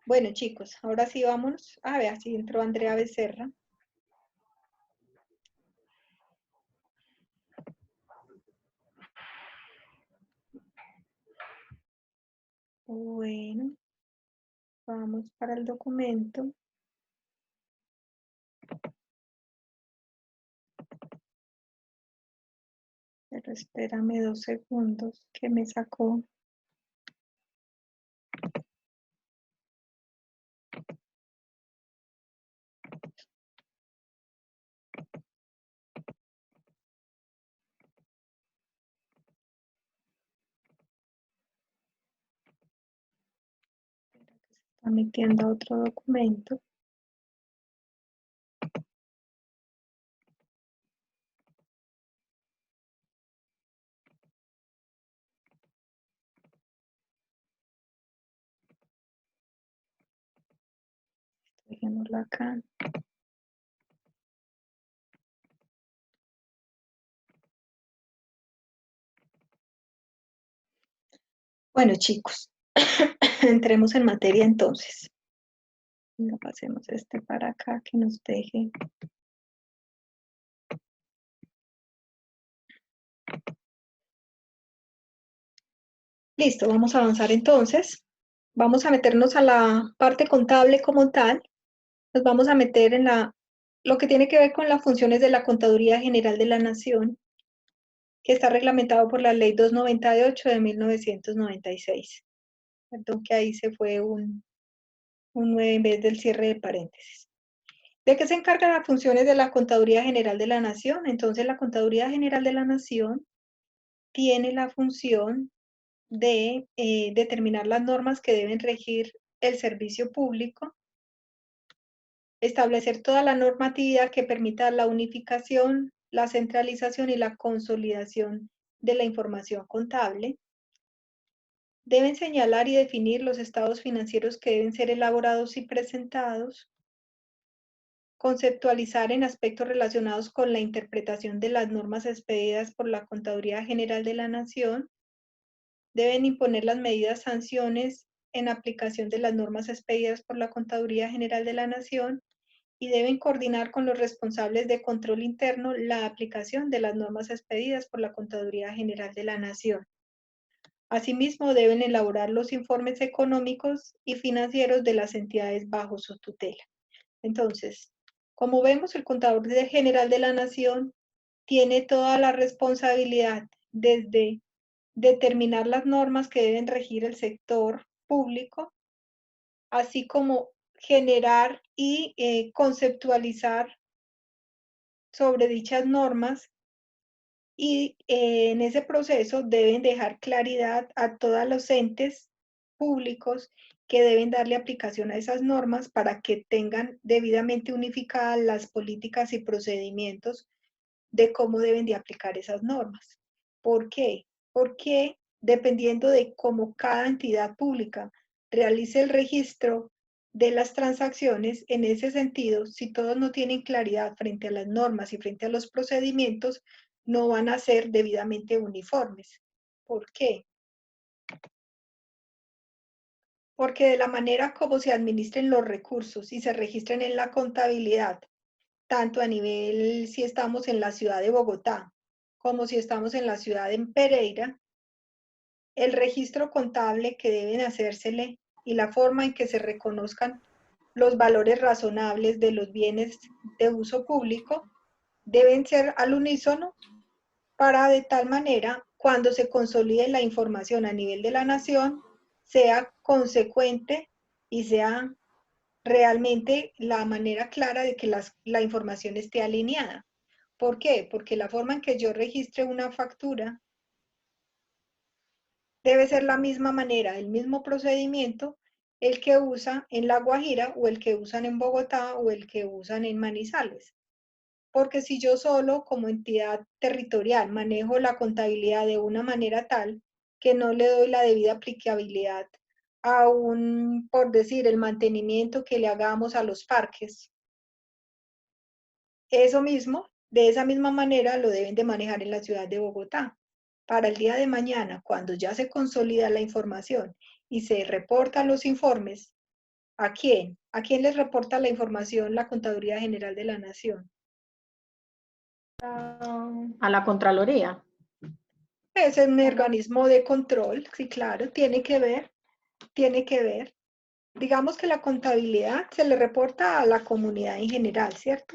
Bueno, chicos, ahora sí vámonos. A ver, si entró Andrea Becerra. Bueno, vamos para el documento. Pero espérame 2 segundos que me sacó. Está metiendo a otro documento. Dejémoslo acá. Bueno, chicos, entremos en materia entonces. Pasemos este para acá que nos deje. Listo, vamos a avanzar entonces. Vamos a meternos a la parte contable como tal. Nos vamos a meter en lo que tiene que ver con las funciones de la Contaduría General de la Nación, que está reglamentado por la Ley 298 de 1996. Perdón que ahí se fue un 9 en vez del cierre de paréntesis. ¿De qué se encargan las funciones de la Contaduría General de la Nación? Entonces, la Contaduría General de la Nación tiene la función de determinar las normas que deben regir el servicio público, establecer toda la normatividad que permita la unificación, la centralización y la consolidación de la información contable. Deben señalar y definir los estados financieros que deben ser elaborados y presentados. Conceptualizar en aspectos relacionados con la interpretación de las normas expedidas por la Contaduría General de la Nación. Deben imponer las medidas sanciones en aplicación de las normas expedidas por la Contaduría General de la Nación y deben coordinar con los responsables de control interno la aplicación de las normas expedidas por la Contaduría General de la Nación. Asimismo, deben elaborar los informes económicos y financieros de las entidades bajo su tutela. Entonces, como vemos, el Contador General de la Nación tiene toda la responsabilidad desde determinar las normas que deben regir el sector público, así como generar y conceptualizar sobre dichas normas y en ese proceso deben dejar claridad a todos los entes públicos que deben darle aplicación a esas normas para que tengan debidamente unificadas las políticas y procedimientos de cómo deben de aplicar esas normas. ¿Por qué? Porque dependiendo de cómo cada entidad pública realice el registro de las transacciones, en ese sentido, si todos no tienen claridad frente a las normas y frente a los procedimientos, no van a ser debidamente uniformes. ¿Por qué? Porque de la manera como se administren los recursos y se registren en la contabilidad, tanto a nivel si estamos en la ciudad de Bogotá, como si estamos en la ciudad de Pereira, el registro contable que deben hacérsele y la forma en que se reconozcan los valores razonables de los bienes de uso público deben ser al unísono para de tal manera, cuando se consolide la información a nivel de la nación, sea consecuente y sea realmente la manera clara de que la información esté alineada. ¿Por qué? Porque la forma en que yo registre una factura debe ser la misma manera, el mismo procedimiento, el que usa en La Guajira o el que usan en Bogotá o el que usan en Manizales. Porque si yo solo como entidad territorial manejo la contabilidad de una manera tal que no le doy la debida aplicabilidad a por decir, el mantenimiento que le hagamos a los parques, eso mismo, de esa misma manera lo deben de manejar en la ciudad de Bogotá. Para el día de mañana, cuando ya se consolida la información y se reportan los informes ¿A quién? ¿A quién les reporta la información la Contaduría General de la Nación? A la Contraloría. Es un organismo de control, sí, claro, tiene que ver, tiene que ver. Digamos que la contabilidad se le reporta a la comunidad en general, ¿cierto?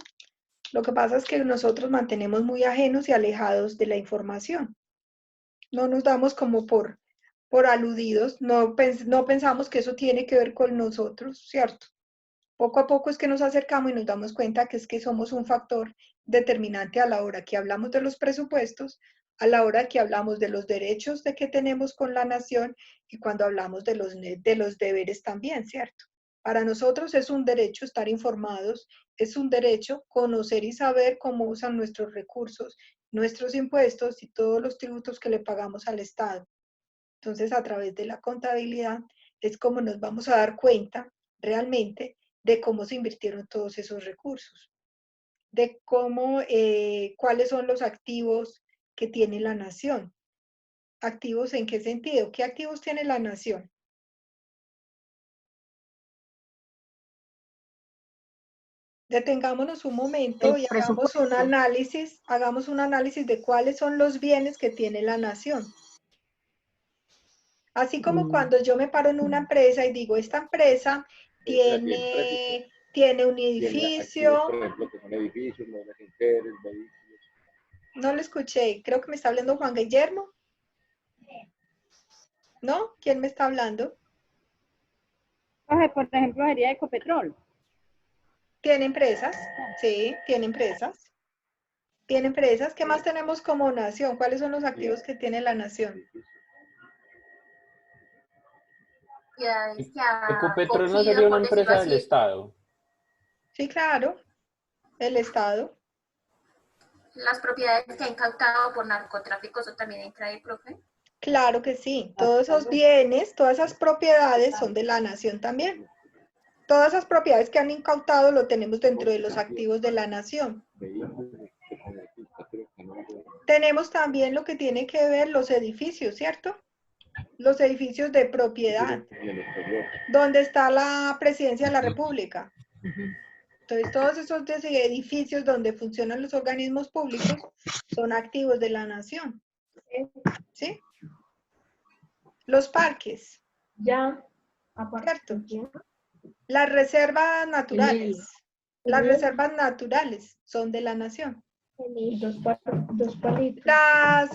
Lo que pasa es que nosotros mantenemos muy ajenos y alejados de la información. No nos damos como por aludidos, no pensamos que eso tiene que ver con nosotros, ¿cierto? Poco a poco es que nos acercamos y nos damos cuenta que es que somos un factor determinante a la hora que hablamos de los presupuestos, a la hora que hablamos de los derechos de que tenemos con la nación y cuando hablamos de los deberes también, ¿cierto? Para nosotros es un derecho estar informados, es un derecho conocer y saber cómo usan nuestros recursos, nuestros impuestos y todos los tributos que le pagamos al Estado. Entonces, a través de la contabilidad es como nos vamos a dar cuenta realmente de cómo se invirtieron todos esos recursos, de cómo, cuáles son los activos que tiene la nación. ¿Activos en qué sentido? ¿Qué activos tiene la nación? Detengámonos un momento y hagamos un análisis de cuáles son los bienes que tiene la nación. Así como cuando yo me paro en una empresa y digo, esta empresa tiene un edificio. Por ejemplo, que son edificios, modelos interiores, vehículos. No lo escuché, creo que me está hablando Juan Guillermo. ¿No? ¿Quién me está hablando? Por ejemplo, sería Ecopetrol. ¿Tiene empresas? Sí, tiene empresas. Tiene empresas. ¿Qué más tenemos como nación? ¿Cuáles son los activos que tiene la nación? Ecopetrol no sería una empresa del Estado. Sí, claro, el Estado. Las propiedades que ha incautado por narcotráfico, ¿eso también entra ahí, profe? Claro que sí. Todos esos bienes, todas esas propiedades son de la nación también. Todas esas propiedades que han incautado lo tenemos dentro de los activos de la nación. Tenemos también lo que tiene que ver los edificios, ¿cierto? Los edificios de propiedad, donde está la presidencia de la República. Entonces, todos esos edificios donde funcionan los organismos públicos son activos de la nación. ¿Sí? Los parques. Ya. ¿Cierto? Las reservas naturales. Las reservas naturales son de la nación. Dos palitos. Las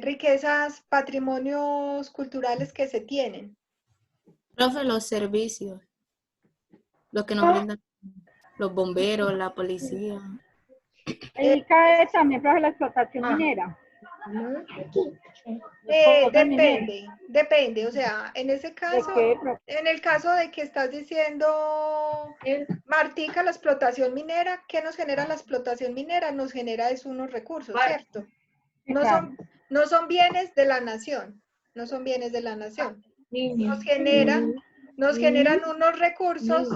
riquezas, patrimonios culturales que se tienen. Profe, los servicios, lo que nos brindan los bomberos, la policía. Ahí cae también, profe, la explotación minera. Depende, o sea, en ese caso, en el caso de que estás diciendo, Martica, la explotación minera, ¿qué nos genera la explotación minera? Nos genera es unos recursos, ¿cierto? No son bienes de la nación, no son bienes de la nación. Nos generan unos recursos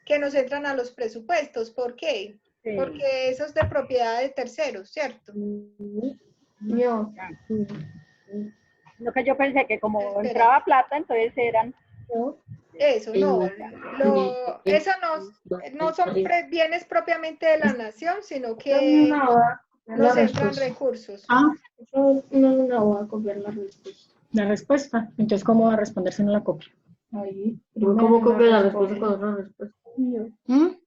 que nos entran a los presupuestos. ¿Por qué? Porque eso es de propiedad de terceros, ¿cierto? No. Lo que yo pensé que como entraba plata, entonces eran... Eso no, eso no son bienes propiamente de la nación, sino que nos entran recursos. No voy a copiar la respuesta. La respuesta. Entonces, ¿cómo va a responder si no la copio? Ahí. ¿Cómo copia la respuesta con otra respuesta?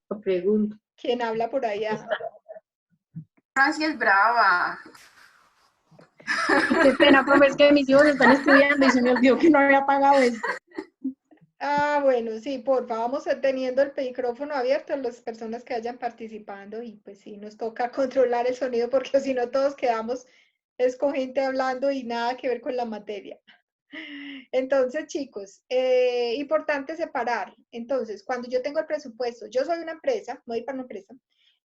La pregunta. ¿Quién habla por allá? Francia es brava. Qué pena, profe, es que mis hijos están estudiando y se me olvidó que no había pagado esto. Ah, bueno, sí, porfa, vamos teniendo el micrófono abierto a las personas que vayan participando y pues sí, nos toca controlar el sonido porque si no todos quedamos es con gente hablando y nada que ver con la materia. Entonces, chicos, importante separar. Entonces, cuando yo tengo el presupuesto, yo soy una empresa, voy para una empresa,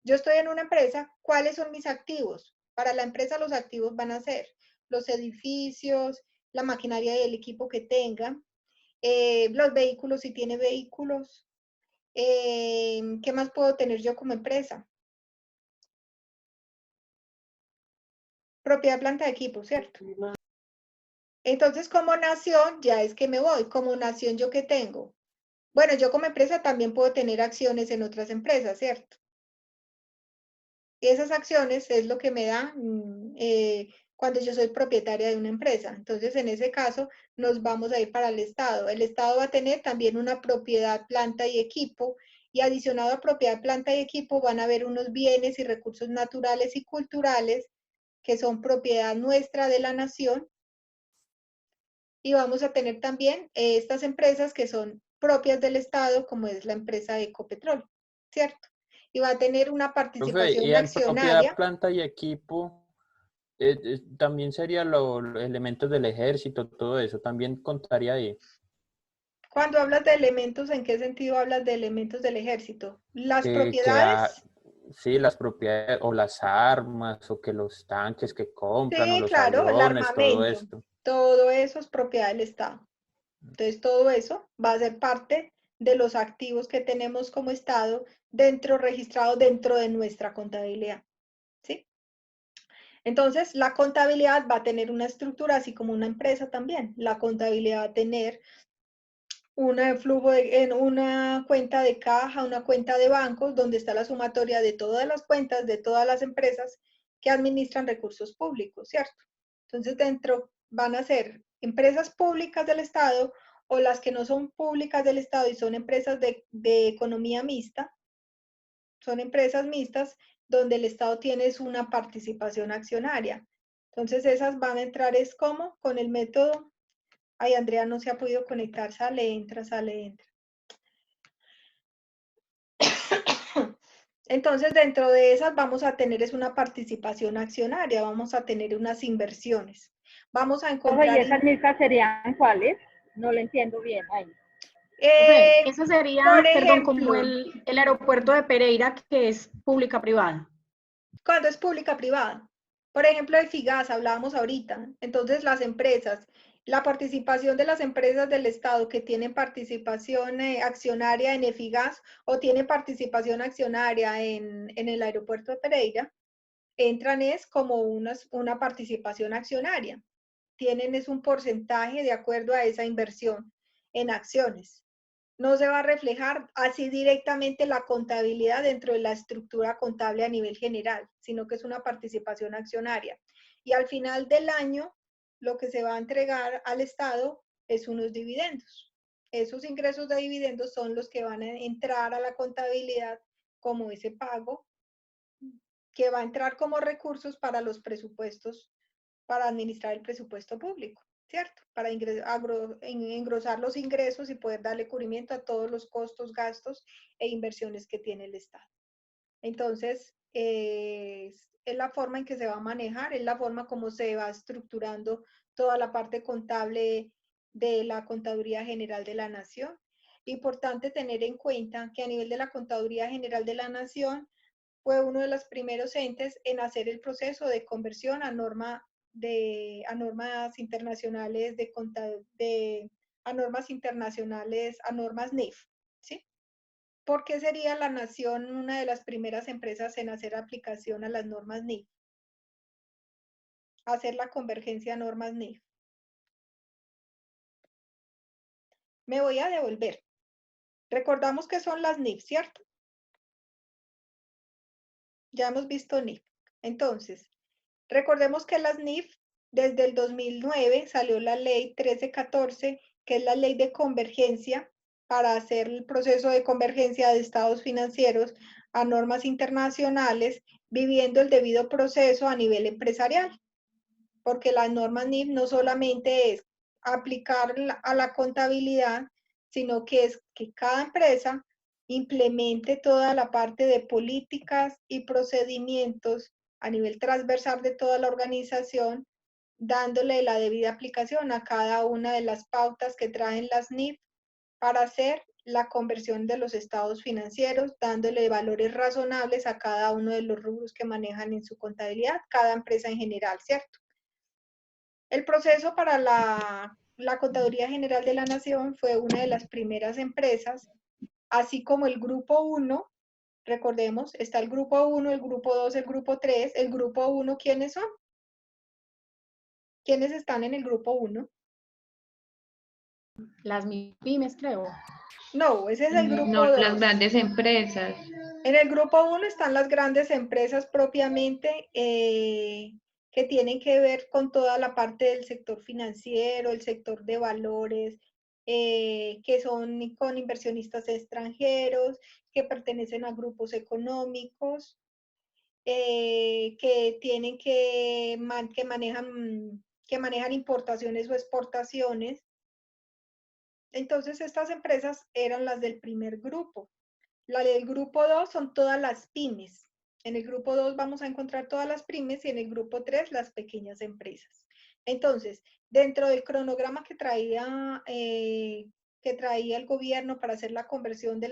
yo estoy en una empresa, ¿cuáles son mis activos? Para la empresa los activos van a ser los edificios, la maquinaria y el equipo que tenga, los vehículos si tiene vehículos, ¿qué más puedo tener yo como empresa? Propiedad, planta de equipo, ¿cierto? Entonces, como nación, ya es que me voy. Como nación, ¿yo qué tengo? Bueno, yo como empresa también puedo tener acciones en otras empresas, ¿cierto? Y esas acciones es lo que me da cuando yo soy propietaria de una empresa. Entonces, en ese caso, nos vamos a ir para el Estado. El Estado va a tener también una propiedad, planta y equipo, y adicionado a propiedad, planta y equipo van a haber unos bienes y recursos naturales y culturales que son propiedad nuestra de la nación. Y vamos a tener también estas empresas que son propias del Estado, como es la empresa Ecopetrol, ¿cierto? Y va a tener una Profe, y participación en propiedad, accionaria. planta y equipo, también serían los elementos del ejército, todo eso, también contaría ahí. Cuando hablas de elementos, ¿en qué sentido hablas de elementos del ejército? Las propiedades. Sí, las propiedades, o las armas, o que los tanques que compran, o Sí, los claro, el aviones, todo armamento. esto. Todo eso es propiedad del Estado. Entonces, todo eso va a ser parte de los activos que tenemos como Estado registrados dentro de nuestra contabilidad. ¿Sí? Entonces, la contabilidad va a tener una estructura, así como una empresa también. La contabilidad va a tener un flujo en una cuenta de caja, una cuenta de bancos, donde está la sumatoria de todas las cuentas de todas las empresas que administran recursos públicos, ¿cierto? Entonces, dentro van a ser empresas públicas del Estado o las que no son públicas del Estado y son empresas de economía mixta, son empresas mixtas donde el Estado tiene una participación accionaria. Entonces, esas van a entrar es como con el método. Ay, Andrea no se ha podido conectar, sale, entra. Entonces, dentro de esas vamos a tener es una participación accionaria, vamos a tener unas inversiones. Vamos a encontrar... ¿Y esas mismas serían cuáles? No lo entiendo bien ahí. Eso sería, por perdón, ejemplo, como el aeropuerto de Pereira, que es pública-privada. cuando es pública-privada. Por ejemplo, el FIGAS, hablábamos ahorita. Entonces, las empresas, la participación de las empresas del Estado que tienen participación accionaria en EFIGAS o tienen participación accionaria en el aeropuerto de Pereira, entran es como una participación accionaria. Tienen es un porcentaje de acuerdo a esa inversión en acciones. No se va a reflejar así directamente la contabilidad dentro de la estructura contable a nivel general, sino que es una participación accionaria. Y al final del año, lo que se va a entregar al Estado es unos dividendos. Esos ingresos de dividendos son los que van a entrar a la contabilidad como ese pago, que va a entrar como recursos para los presupuestos, para administrar el presupuesto público, ¿cierto? Para engrosar los ingresos y poder darle cubrimiento a todos los costos, gastos e inversiones que tiene el Estado. Entonces, es la forma en que se va a manejar, es la forma como se va estructurando toda la parte contable de la Contaduría General de la Nación. Importante tener en cuenta que a nivel de la Contaduría General de la Nación fue uno de los primeros entes en hacer el proceso de conversión a normas internacionales a normas internacionales, a normas NIF, ¿sí? ¿Por qué sería la nación una de las primeras empresas en hacer aplicación a las normas NIF? Hacer la convergencia a normas NIF. Me voy a devolver. Recordamos que son las NIF, ¿cierto? Ya hemos visto NIF. Entonces, recordemos que las NIF, desde el 2009 salió la ley 1314, que es la ley de convergencia para hacer el proceso de convergencia de estados financieros a normas internacionales, viviendo el debido proceso a nivel empresarial. Porque las normas NIF no solamente es aplicar a la contabilidad, sino que es que cada empresa implemente toda la parte de políticas y procedimientos a nivel transversal de toda la organización, dándole la debida aplicación a cada una de las pautas que traen las NIF para hacer la conversión de los estados financieros, dándole valores razonables a cada uno de los rubros que manejan en su contabilidad, cada empresa en general, ¿cierto? El proceso para la Contaduría General de la Nación fue una de las primeras empresas, así como el Grupo 1, recordemos, está el Grupo 1, el Grupo 2, el Grupo 3, el Grupo 1, ¿quiénes son? ¿Quiénes están en el Grupo 1? Las MIPYMES, creo. No, ese es el grupo No, 2. las grandes empresas. En el grupo 1 están las grandes empresas propiamente que tienen que ver con toda la parte del sector financiero, el sector de valores, que son con inversionistas extranjeros, que pertenecen a grupos económicos, que tienen que manejan importaciones o exportaciones. Entonces, estas empresas eran las del primer grupo. La del grupo 2 son todas las pymes. En el grupo 2 vamos a encontrar todas las pymes y en el grupo 3 las pequeñas empresas. Entonces, dentro del cronograma que traía el gobierno para hacer la conversión de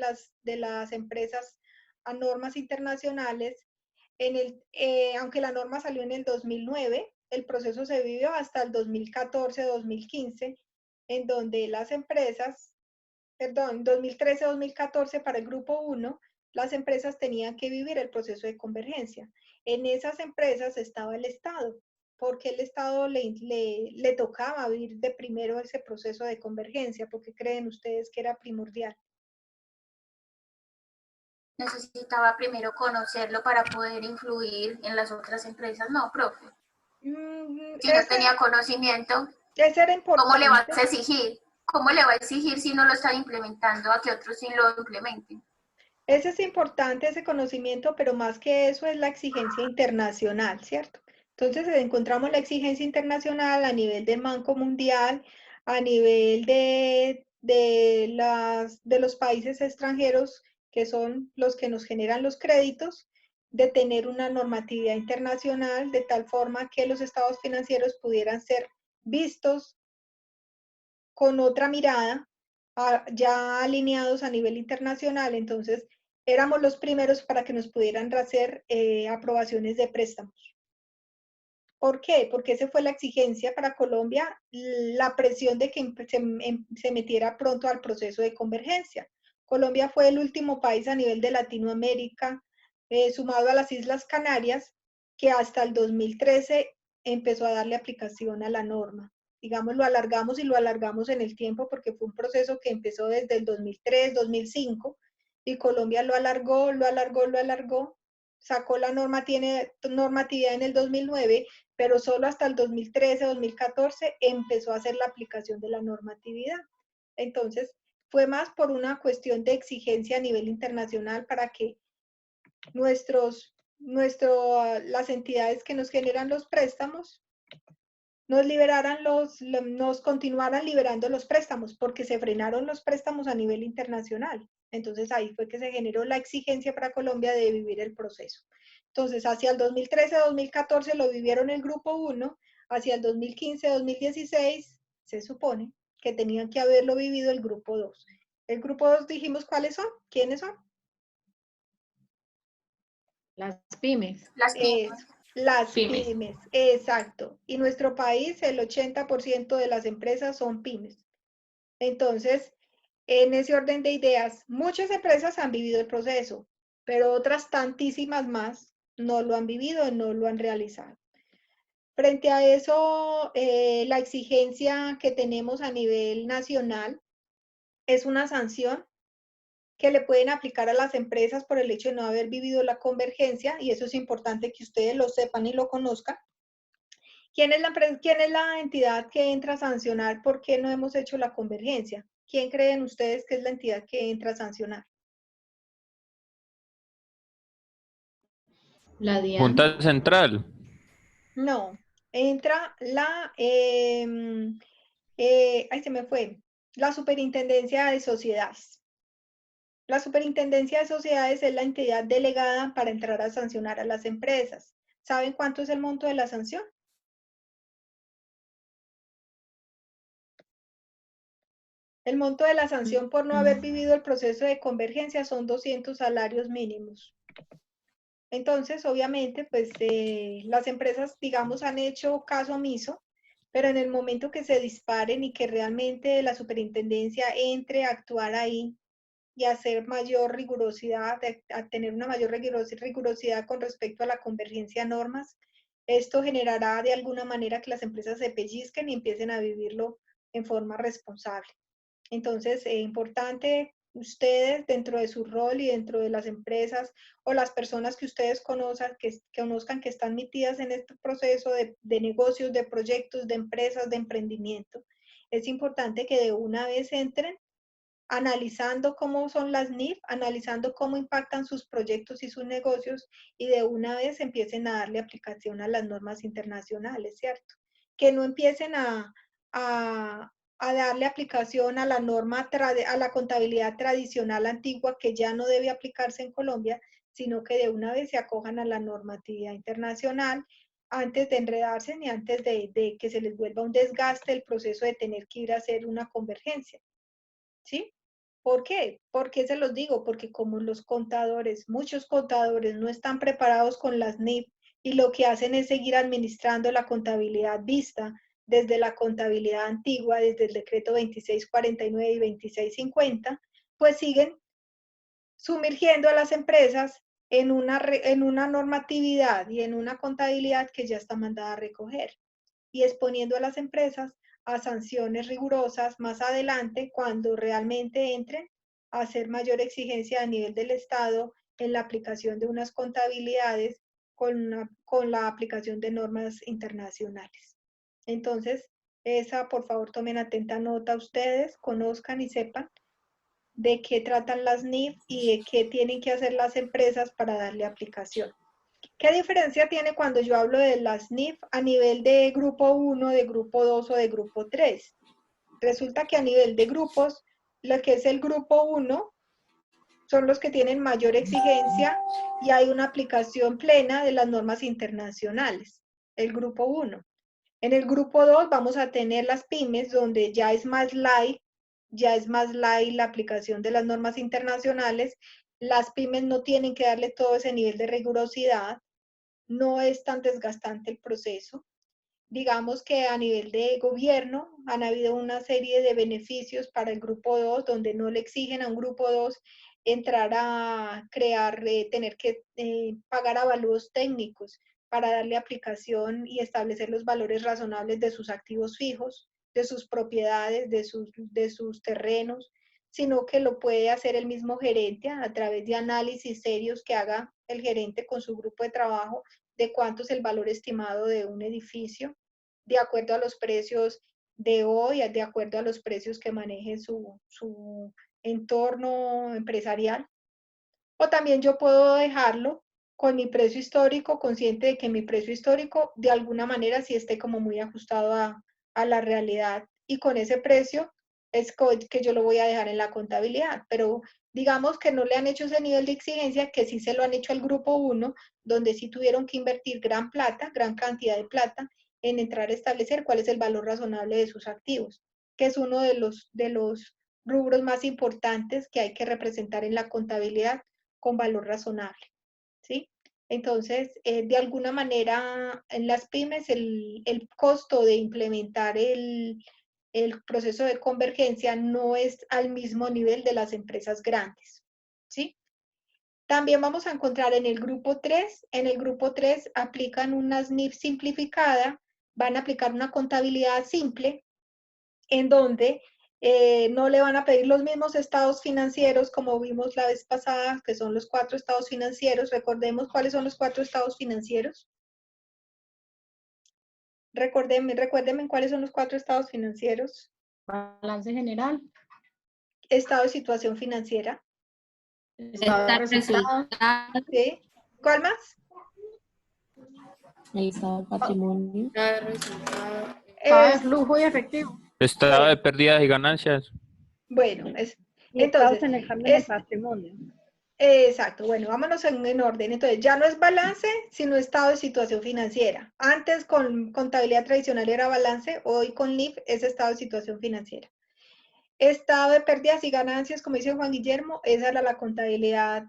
las empresas a normas internacionales, aunque la norma salió en el 2009, el proceso se vivió hasta el 2014-2015, en donde las empresas, perdón, 2013-2014 para el grupo 1, las empresas tenían que vivir el proceso de convergencia. En esas empresas estaba el Estado, porque el Estado le tocaba vivir de primero ese proceso de convergencia, porque creen ustedes que era primordial. Necesitaba primero conocerlo para poder influir en las otras empresas, ¿no, profe? Si no tenía conocimiento, ese era importante. ¿Cómo le vas a exigir? ¿Cómo le va a exigir si no lo está implementando a que otros sí lo implementen? Ese es importante, ese conocimiento, pero más que eso es la exigencia internacional, ¿cierto? Entonces encontramos la exigencia internacional a nivel del Banco Mundial, a nivel de los países extranjeros, que son los que nos generan los créditos, de tener una normatividad internacional de tal forma que los estados financieros pudieran ser vistos con otra mirada, ya alineados a nivel internacional. Entonces, éramos los primeros para que nos pudieran hacer aprobaciones de préstamos. ¿Por qué? Porque esa fue la exigencia para Colombia, la presión de que se metiera pronto al proceso de convergencia. Colombia fue el último país a nivel de Latinoamérica, sumado a las Islas Canarias, que hasta el 2013 empezó a darle aplicación a la norma. Digamos, lo alargamos y lo alargamos en el tiempo porque fue un proceso que empezó desde el 2003, 2005, y Colombia lo alargó, sacó la norma, tiene normatividad en el 2009, pero solo hasta el 2013, 2014 empezó a hacer la aplicación de la normatividad. Entonces, fue más por una cuestión de exigencia a nivel internacional para que las entidades que nos generan los préstamos nos continuaran liberando los préstamos, porque se frenaron los préstamos a nivel internacional. Entonces ahí fue que se generó la exigencia para Colombia de vivir el proceso. Entonces hacia el 2013-2014 lo vivieron el grupo 1, hacia el 2015-2016 se supone que tenían que haberlo vivido el grupo 2. El grupo 2 dijimos cuáles son, quiénes son. Las pymes. Las pymes. Las pymes, exacto. Y nuestro país, el 80% de las empresas son pymes. Entonces, en ese orden de ideas, muchas empresas han vivido el proceso, pero otras tantísimas más no lo han vivido, no lo han realizado. Frente a eso, la exigencia que tenemos a nivel nacional es una sanción que le pueden aplicar a las empresas por el hecho de no haber vivido la convergencia, y eso es importante que ustedes lo sepan y lo conozcan. ¿Quién es la entidad que entra a sancionar por qué no hemos hecho la convergencia? ¿Quién creen ustedes que es la entidad que entra a sancionar? La DIAN. Junta Central. No, entra ahí se me fue, la Superintendencia de Sociedades. La Superintendencia de Sociedades es la entidad delegada para entrar a sancionar a las empresas. ¿Saben cuánto es el monto de la sanción? El monto de la sanción por no haber vivido el proceso de convergencia son 200 salarios mínimos. Entonces, obviamente, pues las empresas, digamos, han hecho caso omiso, pero en el momento que se disparen y que realmente la superintendencia entre a actuar ahí y a hacer mayor rigurosidad, a tener una mayor rigurosidad con respecto a la convergencia de normas, esto generará de alguna manera que las empresas se pellizquen y empiecen a vivirlo en forma responsable. Entonces, es importante ustedes dentro de su rol y dentro de las empresas o las personas que ustedes conozcan que están metidas en este proceso de negocios, de proyectos, de empresas, de emprendimiento. Es importante que de una vez entren analizando cómo son las NIF, analizando cómo impactan sus proyectos y sus negocios y de una vez empiecen a darle aplicación a las normas internacionales, ¿cierto? Que no empiecen a darle aplicación a la norma, a la contabilidad tradicional antigua que ya no debe aplicarse en Colombia, sino que de una vez se acojan a la normatividad internacional antes de enredarse ni antes de que se les vuelva un desgaste el proceso de tener que ir a hacer una convergencia, ¿sí? ¿Por qué? ¿Por qué se los digo? Porque como los contadores, muchos contadores no están preparados con las NIF y lo que hacen es seguir administrando la contabilidad vista desde la contabilidad antigua, desde el decreto 2649 y 2650, pues siguen sumergiendo a las empresas en una normatividad y en una contabilidad que ya está mandada a recoger y exponiendo a las empresas a sanciones rigurosas más adelante cuando realmente entren a hacer mayor exigencia a nivel del Estado en la aplicación de unas contabilidades con la aplicación de normas internacionales. Entonces, esa por favor tomen atenta nota ustedes, conozcan y sepan de qué tratan las NIF y de qué tienen que hacer las empresas para darle aplicación. ¿Qué diferencia tiene cuando yo hablo de las NIF a nivel de grupo 1, de grupo 2 o de grupo 3? Resulta que a nivel de grupos, lo que es el grupo 1 son los que tienen mayor exigencia y hay una aplicación plena de las normas internacionales, el grupo 1. En el grupo 2 vamos a tener las pymes, donde ya es más light la aplicación de las normas internacionales. Las pymes no tienen que darle todo ese nivel de rigurosidad, no es tan desgastante el proceso. Digamos que a nivel de gobierno han habido una serie de beneficios para el grupo 2, donde no le exigen a un grupo 2 entrar a crear, tener que pagar avalúos técnicos para darle aplicación y establecer los valores razonables de sus activos fijos, de sus propiedades, de sus terrenos, sino que lo puede hacer el mismo gerente a través de análisis serios que haga el gerente con su grupo de trabajo de cuánto es el valor estimado de un edificio, de acuerdo a los precios de hoy, de acuerdo a los precios que maneje su entorno empresarial. O también yo puedo dejarlo con mi precio histórico, consciente de que mi precio histórico de alguna manera sí esté como muy ajustado a la realidad. Y con ese precio es que yo lo voy a dejar en la contabilidad. Pero digamos que no le han hecho ese nivel de exigencia, que sí se lo han hecho al grupo 1, donde sí tuvieron que invertir gran cantidad de plata, en entrar a establecer cuál es el valor razonable de sus activos, que es uno de los rubros más importantes que hay que representar en la contabilidad con valor razonable, ¿sí? Entonces, de alguna manera, en las pymes el costo de implementar el proceso de convergencia no es al mismo nivel de las empresas grandes, ¿sí? También vamos a encontrar en el grupo 3, aplican unas NIF simplificada, van a aplicar una contabilidad simple, en donde no le van a pedir los mismos estados financieros como vimos la vez pasada, que son los 4 estados financieros. Recordemos cuáles son los 4 estados financieros. Recuérdenme cuáles son los 4 estados financieros. Balance general. Estado de situación financiera. Estado de resultados. ¿Sí? ¿Cuál más? El estado del patrimonio. Estado de flujo y efectivo. Estado de pérdidas y ganancias. Bueno, y entonces en el cambio del patrimonio. Exacto, bueno, vámonos en orden. Entonces, ya no es balance, sino estado de situación financiera. Antes con contabilidad tradicional era balance, hoy con NIF es estado de situación financiera. Estado de pérdidas y ganancias, como dice Juan Guillermo, esa era la contabilidad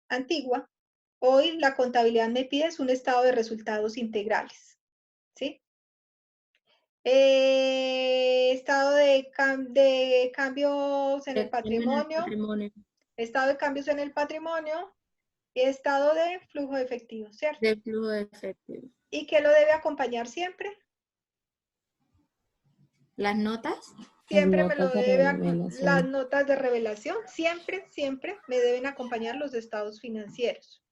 antigua. Hoy la contabilidad me pide es un estado de resultados integrales, ¿sí? Estado de cambios en el patrimonio. Estado de cambios en el patrimonio y estado de flujo de efectivo, ¿cierto? De flujo de efectivo. ¿Y qué lo debe acompañar siempre? Las notas. siempre me lo notas de debe, revelación. las notas de revelación, siempre, siempre me deben acompañar los estados financieros,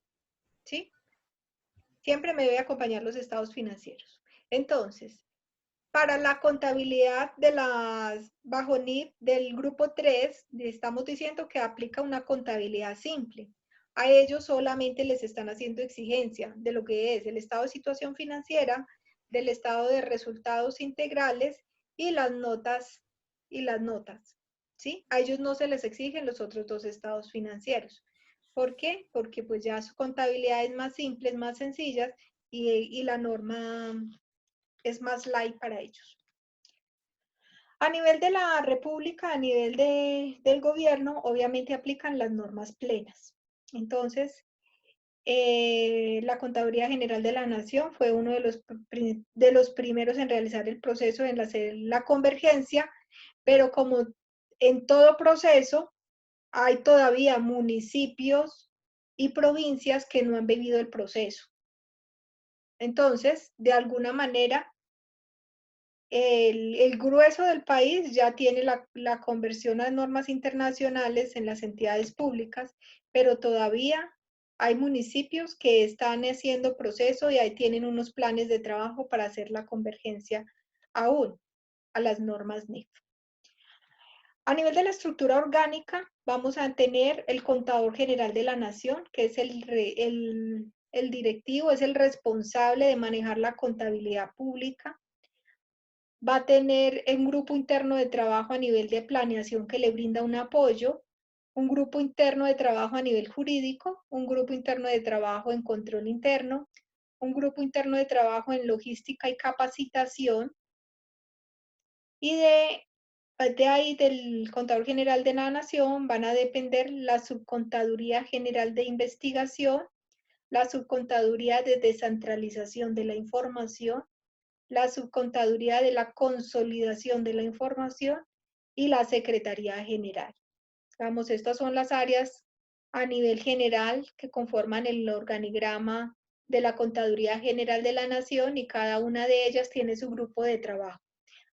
¿sí? Siempre me debe acompañar los estados financieros. Entonces, para la contabilidad de las bajo NIF del grupo 3, estamos diciendo que aplica una contabilidad simple. A ellos solamente les están haciendo exigencia de lo que es el estado de situación financiera, del estado de resultados integrales y las notas, ¿sí? A ellos no se les exigen los otros dos estados financieros. ¿Por qué? Porque pues ya su contabilidad es más simple, es más sencilla y la norma es más light para ellos. A nivel de la República, a nivel del gobierno, obviamente aplican las normas plenas. Entonces, la Contaduría General de la Nación fue uno de los primeros en realizar el proceso en hacer la convergencia, pero como en todo proceso, hay todavía municipios y provincias que no han vivido el proceso. Entonces, de alguna manera, el grueso del país ya tiene la conversión a normas internacionales en las entidades públicas, pero todavía hay municipios que están haciendo proceso y ahí tienen unos planes de trabajo para hacer la convergencia aún a las normas NIF. A nivel de la estructura orgánica, vamos a tener el Contador General de la Nación, que es el directivo, es el responsable de manejar la contabilidad pública. Va a tener un grupo interno de trabajo a nivel de planeación que le brinda un apoyo, un grupo interno de trabajo a nivel jurídico, un grupo interno de trabajo en control interno, un grupo interno de trabajo en logística y capacitación, y de ahí del Contador General de la Nación van a depender la Subcontaduría General de Investigación, la Subcontaduría de Descentralización de la Información, la Subcontaduría de la Consolidación de la Información y la Secretaría General. Digamos, estas son las áreas a nivel general que conforman el organigrama de la Contaduría General de la Nación y cada una de ellas tiene su grupo de trabajo.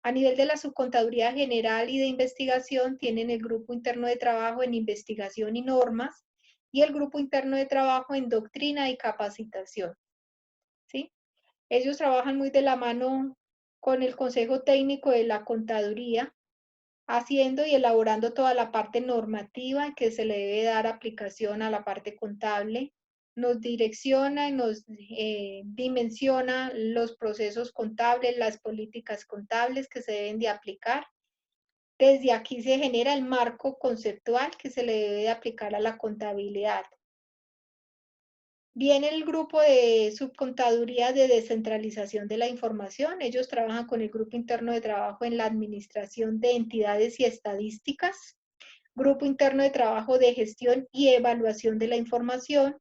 A nivel de la Subcontaduría General y de Investigación tienen el grupo interno de trabajo en investigación y normas y el grupo interno de trabajo en doctrina y capacitación. ¿Sí? Ellos trabajan muy de la mano con el Consejo Técnico de la Contaduría, haciendo y elaborando toda la parte normativa que se le debe dar aplicación a la parte contable. Nos direcciona y nos dimensiona los procesos contables, las políticas contables que se deben de aplicar. Desde aquí se genera el marco conceptual que se le debe de aplicar a la contabilidad. Viene el grupo de subcontaduría de descentralización de la información. Ellos trabajan con el grupo interno de trabajo en la administración de entidades y estadísticas, grupo interno de trabajo de gestión y evaluación de la información,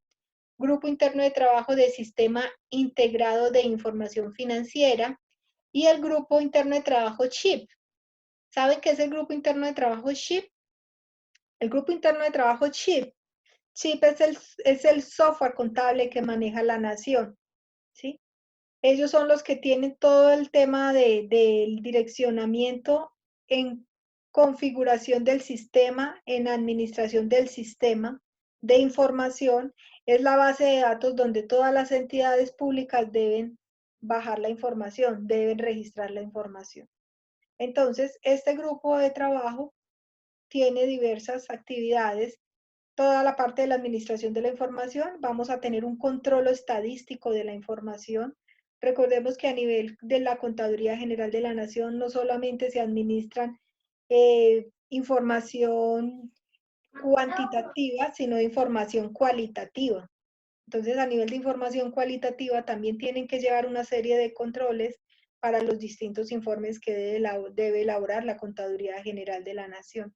grupo interno de trabajo de sistema integrado de información financiera y el grupo interno de trabajo SHIP. ¿Saben qué es el grupo interno de trabajo SHIP? El grupo interno de trabajo SHIP es el software contable que maneja la nación, ¿sí? Ellos son los que tienen todo el tema del direccionamiento en configuración del sistema, en administración del sistema de información. Es la base de datos donde todas las entidades públicas deben bajar la información, deben registrar la información. Entonces, este grupo de trabajo tiene diversas actividades. Toda la parte de la administración de la información, vamos a tener un control estadístico de la información. Recordemos que a nivel de la Contaduría General de la Nación no solamente se administran información cuantitativa, sino información cualitativa. Entonces, a nivel de información cualitativa también tienen que llevar una serie de controles para los distintos informes que debe elaborar la Contaduría General de la Nación.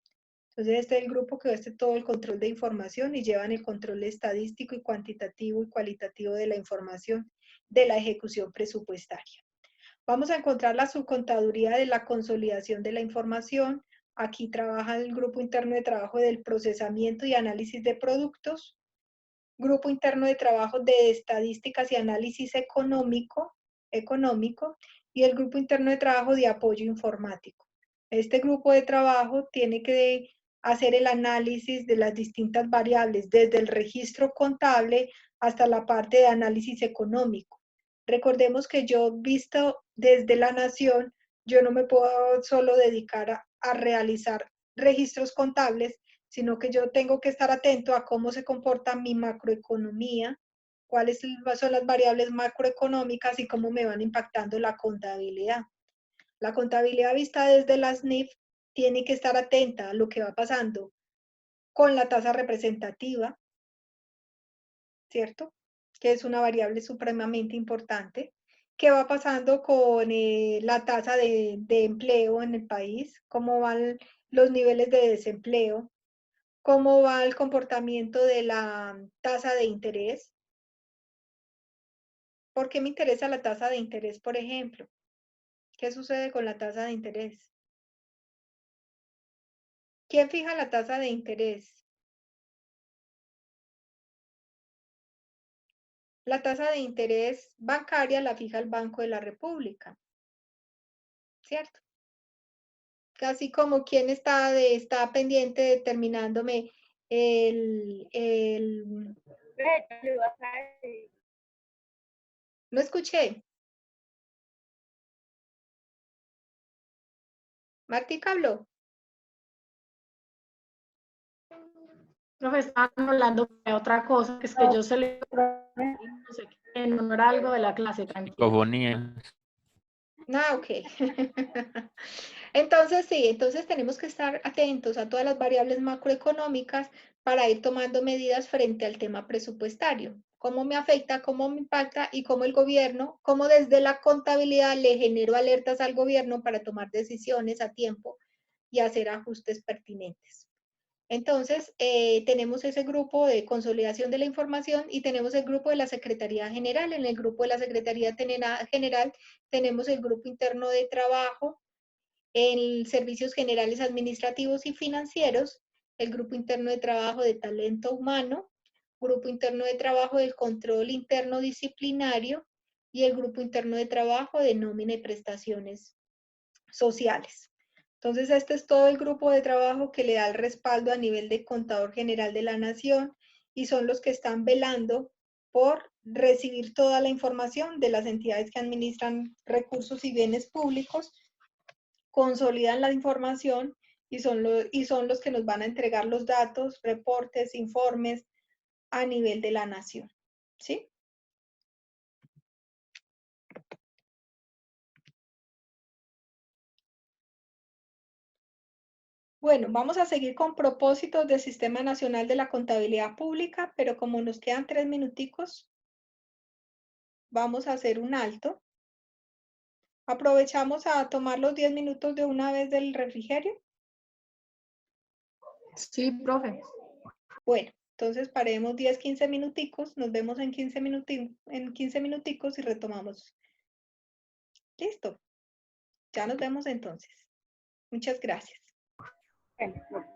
Entonces, este es el grupo que hace todo el control de información y llevan el control estadístico y cuantitativo y cualitativo de la información de la ejecución presupuestaria. Vamos a encontrar la subcontaduría de la consolidación de la información. Aquí trabaja el grupo interno de trabajo del procesamiento y análisis de productos, grupo interno de trabajo de estadísticas y análisis económico y el grupo interno de trabajo de apoyo informático. Este grupo de trabajo tiene que hacer el análisis de las distintas variables, desde el registro contable hasta la parte de análisis económico. Recordemos que yo, visto desde la nación, yo no me puedo solo dedicar a realizar registros contables, sino que yo tengo que estar atento a cómo se comporta mi macroeconomía, cuáles son las variables macroeconómicas y cómo me van impactando la contabilidad. La contabilidad vista desde las NIF tiene que estar atenta a lo que va pasando con la tasa representativa, ¿cierto? Que es una variable supremamente importante. ¿Qué va pasando con la tasa de empleo en el país? ¿Cómo van los niveles de desempleo? ¿Cómo va el comportamiento de la tasa de interés? ¿Por qué me interesa la tasa de interés, por ejemplo? ¿Qué sucede con la tasa de interés? ¿Quién fija la tasa de interés? La tasa de interés bancaria la fija el Banco de la República, ¿cierto? Casi como quien está pendiente determinándome No escuché. Martica habló. Profe, estaban hablando de otra cosa, que es que yo se le... No sé qué, no era algo de la clase, tranquilo. Psicofonía. Ah, ok. Entonces, sí, entonces tenemos que estar atentos a todas las variables macroeconómicas para ir tomando medidas frente al tema presupuestario. Cómo me afecta, cómo me impacta y cómo el gobierno, cómo desde la contabilidad le genero alertas al gobierno para tomar decisiones a tiempo y hacer ajustes pertinentes. Entonces, tenemos ese grupo de consolidación de la información y tenemos el grupo de la Secretaría General. En el grupo de la Secretaría General tenemos el grupo interno de trabajo, en servicios generales administrativos y financieros, el grupo interno de trabajo de talento humano, grupo interno de trabajo del control interno disciplinario y el grupo interno de trabajo de nómina y prestaciones sociales. Entonces, este es todo el grupo de trabajo que le da el respaldo a nivel de Contador General de la Nación y son los que están velando por recibir toda la información de las entidades que administran recursos y bienes públicos, consolidan la información y son los que nos van a entregar los datos, reportes, informes a nivel de la nación. ¿Sí? Bueno, vamos a seguir con propósitos del Sistema Nacional de la Contabilidad Pública, pero como nos quedan 3 minuticos, vamos a hacer un alto. Aprovechamos a tomar los 10 minutos de una vez del refrigerio. Sí, profe. Bueno, entonces paremos 10, 15 minuticos, nos vemos en 15 minuticos y retomamos. Listo. Ya nos vemos entonces. Muchas gracias. Bueno,